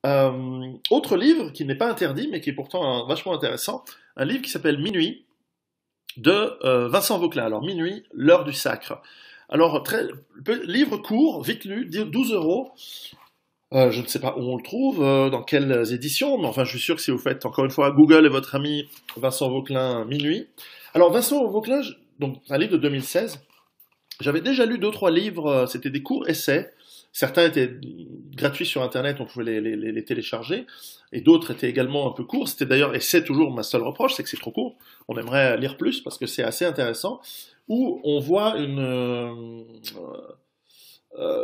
Autre livre qui n'est pas interdit, mais qui est pourtant vachement intéressant, un livre qui s'appelle Minuit de Vincent Vauquelin. Alors Minuit, l'heure du sacre. Alors, livre court, vite lu, 12 euros. Je ne sais pas où on le trouve, dans quelles éditions, mais enfin je suis sûr que si vous faites encore une fois Google et votre ami Vincent Vauquelin Minuit. Alors Vincent Vauquelin, donc un livre de 2016, j'avais déjà lu deux trois livres, c'était des courts essais. Certains étaient gratuits sur internet, on pouvait les télécharger, et d'autres étaient également un peu courts. C'était d'ailleurs, et c'est toujours ma seule reproche, c'est que c'est trop court. On aimerait lire plus parce que c'est assez intéressant, où on voit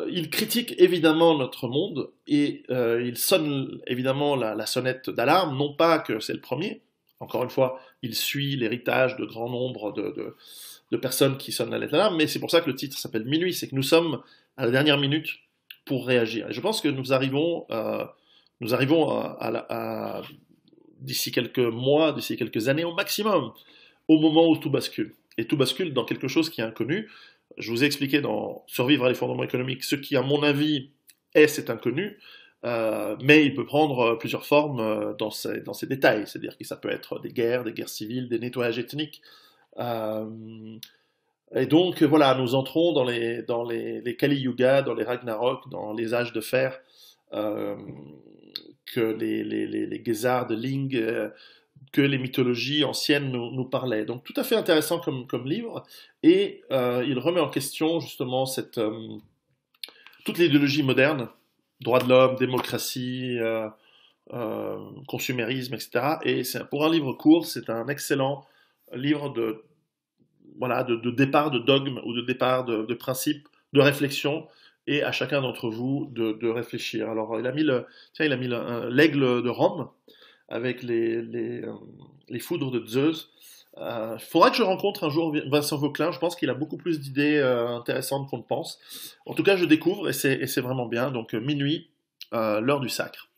il critique évidemment notre monde et il sonne évidemment la sonnette d'alarme, non pas que c'est le premier, encore une fois, il suit l'héritage de grand nombre de personnes qui sonnent la lettre d'alarme, mais c'est pour ça que le titre s'appelle Minuit, c'est que nous sommes à la dernière minute pour réagir. Et je pense que nous arrivons d'ici quelques mois, d'ici quelques années au maximum, au moment où tout bascule. Et tout bascule dans quelque chose qui est inconnu. Je vous ai expliqué dans Survivre à l'effondrement économique ce qui, à mon avis, est cet inconnu, mais il peut prendre plusieurs formes dans ses détails. C'est-à-dire que ça peut être des guerres civiles, des nettoyages ethniques. Euh, et donc, voilà, nous entrons dans les Kali Yuga, dans les Ragnarok, dans les âges de fer, euh, que les Ge'zar de Ling, que les mythologies anciennes nous parlaient. Donc tout à fait intéressant comme livre, et il remet en question justement toute l'idéologie moderne, droits de l'homme, démocratie, consumérisme, etc. Et pour un livre court, c'est un excellent livre de départ de dogme ou de départ de principe, de réflexion, et à chacun d'entre vous de réfléchir. Alors il a mis l'aigle de Rome, avec les foudres de Zeus. Il faudra que je rencontre un jour Vincent Vauquelin, je pense qu'il a beaucoup plus d'idées intéressantes qu'on ne pense. En tout cas, je découvre et c'est vraiment bien. Donc, Minuit, l'heure du sacre.